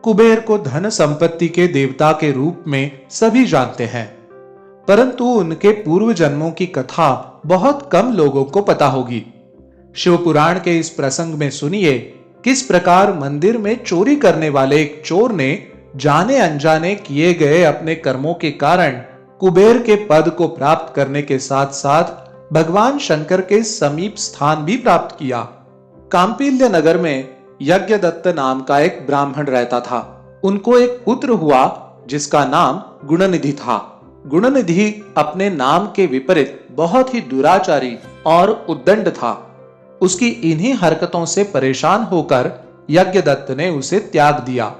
कुबेर को धन संपत्ति के देवता के रूप में सभी जानते हैं, परंतु उनके पूर्व जन्मों की कथा बहुत कम लोगों को पता होगी। शिव पुराण के इस प्रसंग में सुनिए किस प्रकार मंदिर में चोरी करने वाले एक चोर ने जाने अनजाने किए गए अपने कर्मों के कारण कुबेर के पद को प्राप्त करने के साथ साथ भगवान शंकर के समीप स्थान भी प्राप्त किया। कांपिल्य नगर में यज्ञदत्त नाम का एक ब्राह्मण रहता था। उनको एक पुत्र हुआ जिसका नाम गुणनिधि था। गुणनिधि अपने नाम के विपरीत बहुत ही दुराचारी और उद्दंड था। उसकी इन्हीं हरकतों से परेशान होकर यज्ञदत्त ने उसे त्याग दिया।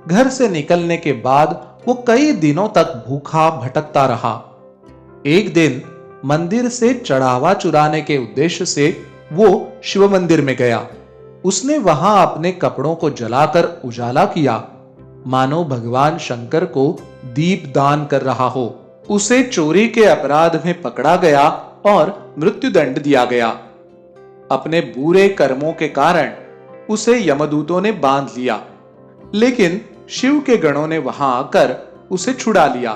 घर से निकलने के बाद वो कई दिनों तक भूखा भटकता रहा। एक दिन मंदिर से चढ़ावा चुराने के उद्देश्य से वो शिव मंदिर में गया। उसने वहां अपने कपड़ों को जलाकर उजाला किया, मानो भगवान शंकर को दीप दान कर रहा हो। उसे चोरी के अपराध में पकड़ा गया और मृत्युदंड दिया गया। अपने बुरे कर्मों के कारण उसे यमदूतों ने बांध लिया, लेकिन शिव के गणों ने वहां आकर उसे छुड़ा लिया।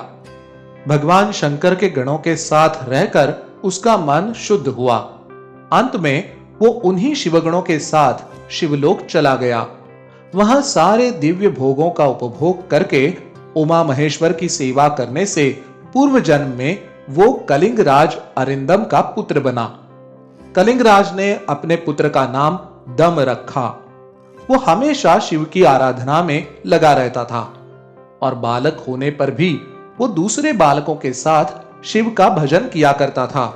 भगवान शंकर के गणों के साथ रहकर उसका मन शुद्ध हुआ। अंत में वो उन्हीं शिवगणों के साथ शिवलोक चला गया। वहां सारे दिव्य भोगों का उपभोग करके उमा महेश्वर की सेवा करने से पूर्व जन्म में वो कलिंगराज अरिंदम का पुत्र बना। कलिंगराज ने अपने पुत्र का नाम दम रखा। वो हमेशा शिव की आराधना में लगा रहता था और बालक होने पर भी वो दूसरे बालकों के साथ शिव का भजन किया करता था।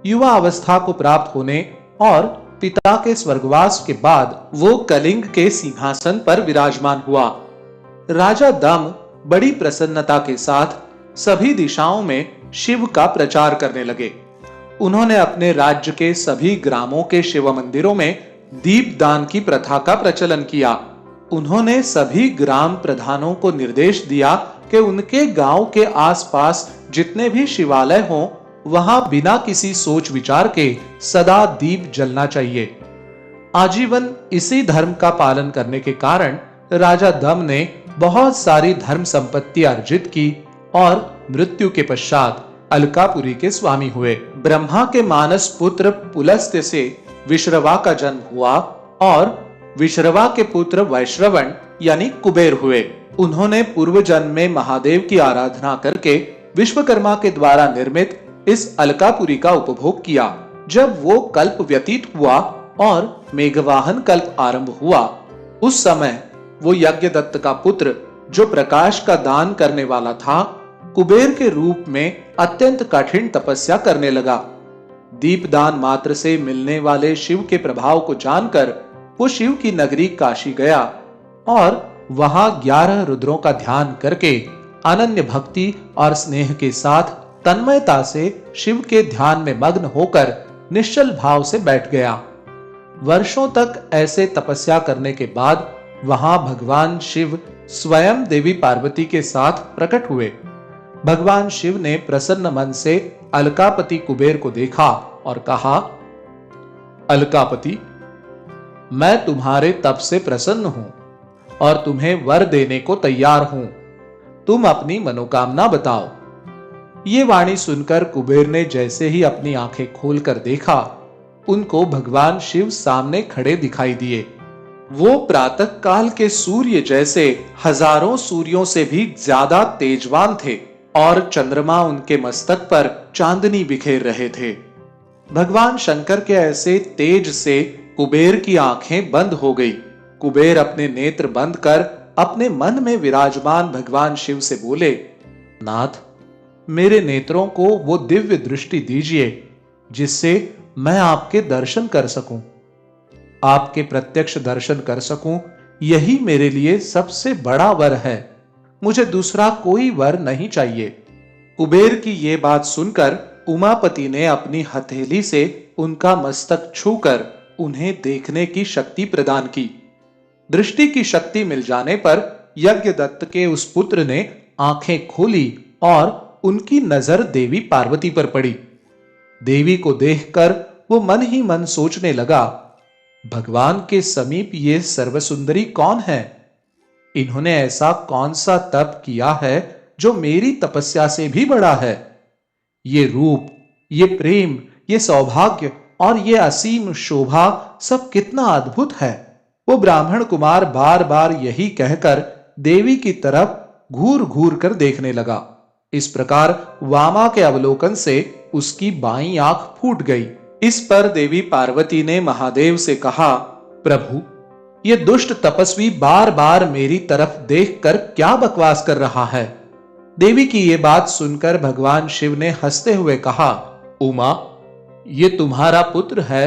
युवा अवस्था को प्राप्त होने और पिता के स्वर्गवास के बाद वो कलिंग के सिंहासन पर विराजमान हुआ। राजा दम बड़ी प्रसन्नता के साथ सभी दिशाओं में शिव का प्रचार करने लगे। उन्होंने अपने राज्य के सभी ग्रामों के शिव मंदिरों में दीपदान की प्रथा का प्रचलन किया। उन्होंने सभी ग्राम प्रधानों को निर्देश दिया कि उनके गांव के आसपास जितने भी शिवालय हों, वहां बिना किसी सोच विचार के सदा दीप जलना चाहिए। आजीवन इसी धर्म का पालन करने के कारण राजा दम ने बहुत सारी धर्म संपत्ति अर्जित की और मृत्यु के पश्चात अलकापुरी के स्वामी हुए। ब्रह्मा के मानस पुत्र पुलस्त्य से विश्रवा का जन्म हुआ और विश्रवा के पुत्र वैश्रवण यानी कुबेर हुए। उन्होंने पूर्व जन्म में महादेव की आराधना करके विश्वकर्मा के द्वारा निर्मित इस अलकापुरी का उपभोग किया। जब वो कल्प व्यतीत हुआ और मेघवाहन कल्प आरंभ हुआ, उस समय वो यज्ञदत्त का पुत्र जो प्रकाश का दान करने वाला था, कुबेर के रूप में अत्यंत कठिन तपस्या करने लगा। दीपदान मात्र से मिलने वाले शिव के प्रभाव को जानकर वो शिव की नगरी काशी गया और वहां 11 रुद्रों का ध्यान करके अनन्य भक्ति और स्नेह के साथ तन्मयता से शिव के ध्यान में मग्न होकर निश्चल भाव से बैठ गया। वर्षों तक ऐसे तपस्या करने के बाद वहां भगवान शिव स्वयं देवी पार्वती के साथ प्रकट हुए। भगवान शिव ने प्रसन्न मन से अलकापति कुबेर को देखा और कहा, अलकापति, मैं तुम्हारे तप से प्रसन्न हूं और तुम्हें वर देने को तैयार हूं। तुम अपनी मनोकामना बताओ। ये वाणी सुनकर कुबेर ने जैसे ही अपनी आंखें खोलकर देखा, उनको भगवान शिव सामने खड़े दिखाई दिए। वो प्रातः काल के सूर्य जैसे हजारों सूर्यों से भी ज्यादा तेजवान थे और चंद्रमा उनके मस्तक पर चांदनी बिखेर रहे थे। भगवान शंकर के ऐसे तेज से कुबेर की आंखें बंद हो गई। कुबेर अपने नेत्र बंद कर अपने मन में विराजमान भगवान शिव से बोले, नाथ, मेरे नेत्रों को वो दिव्य दृष्टि दीजिए जिससे मैं आपके दर्शन कर सकूं, आपके प्रत्यक्ष दर्शन कर सकूं। यही मेरे लिए सबसे बड़ा वर है। मुझे दूसरा कोई वर नहीं चाहिए। कुबेर की ये बात सुनकर उमापति ने अपनी हथेली से उनका मस्तक छूकर उन्हें देखने की शक्ति प्रदान की। दृष्टि की शक्ति मिल जाने पर यज्ञदत्त के उस पुत्र ने आंखें खोली और उनकी नजर देवी पार्वती पर पड़ी। देवी को देखकर वो मन ही मन सोचने लगा, भगवान के समीप ये सर्वसुंदरी कौन है? इन्होंने ऐसा कौन सा तप किया है जो मेरी तपस्या से भी बड़ा है? ये रूप, ये प्रेम, ये सौभाग्य और ये असीम शोभा सब कितना अद्भुत है। वो ब्राह्मण कुमार बार बार यही कहकर देवी की तरफ घूर घूर कर देखने लगा। इस प्रकार वामा के अवलोकन से उसकी बाईं आंख फूट गई। इस पर देवी पार्वती ने महादेव से कहा, प्रभु, ये दुष्ट तपस्वी बार बार मेरी तरफ देखकर क्या बकवास कर रहा है? देवी की ये बात सुनकर भगवान शिव ने हंसते हुए कहा, उमा, ये तुम्हारा पुत्र है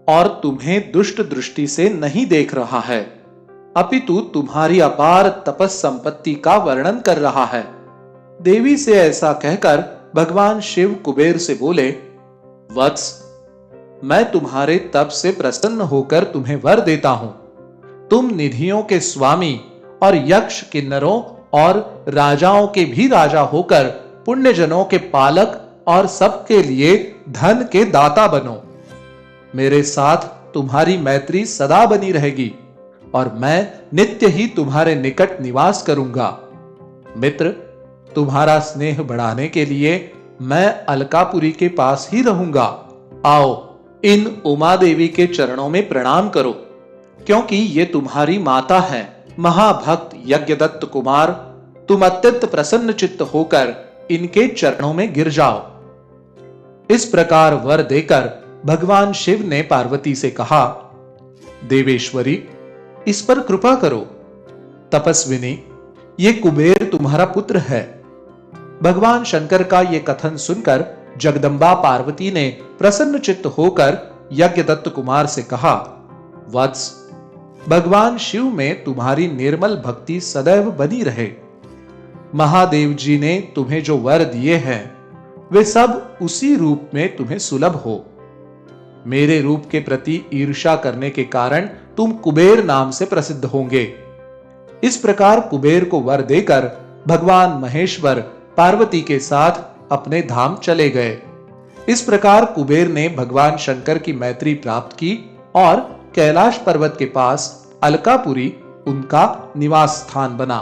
और तुम्हें दुष्ट दृष्टि से नहीं देख रहा है, अपितु तुम्हारी अपार तपस संपत्ति का वर्णन कर रहा है। देवी से ऐसा कहकर भगवान शिव कुबेर से बोले, वत्स, मैं तुम्हारे तप से प्रसन्न होकर तुम्हें वर देता हूं। तुम निधियों के स्वामी और यक्ष, किन्नरों और राजाओं के भी राजा होकर पुण्यजनों के पालक और सबके लिए धन के दाता बनो। मेरे साथ तुम्हारी मैत्री सदा बनी रहेगी और मैं नित्य ही तुम्हारे निकट निवास करूंगा। मित्र, तुम्हारा स्नेह बढ़ाने के लिए मैं अलकापुरी के पास ही रहूंगा। आओ, इन उमा देवी के चरणों में प्रणाम करो, क्योंकि ये तुम्हारी माता है। महाभक्त यज्ञदत्त कुमार, तुम अत्यंत प्रसन्न चित्त होकर इनके चरणों में गिर जाओ। इस प्रकार वर देकर भगवान शिव ने पार्वती से कहा, देवेश्वरी, इस पर कृपा करो। तपस्विनी, ये कुबेर तुम्हारा पुत्र है। भगवान शंकर का ये कथन सुनकर जगदम्बा पार्वती ने प्रसन्न चित्त होकर यज्ञदत्त कुमार से कहा, वत्स, भगवान शिव में तुम्हारी निर्मल भक्ति सदैव बनी रहे। महादेव जी ने तुम्हें जो वर दिए हैं वे सब उसी रूप में तुम्हें सुलभ हो। मेरे रूप के प्रति ईर्ष्या करने के कारण तुम कुबेर नाम से प्रसिद्ध होंगे। इस प्रकार कुबेर को वर देकर भगवान महेश्वर पार्वती के साथ अपने धाम चले गए। इस प्रकार कुबेर ने भगवान शंकर की मैत्री प्राप्त की और कैलाश पर्वत के पास अलकापुरी उनका निवास स्थान बना।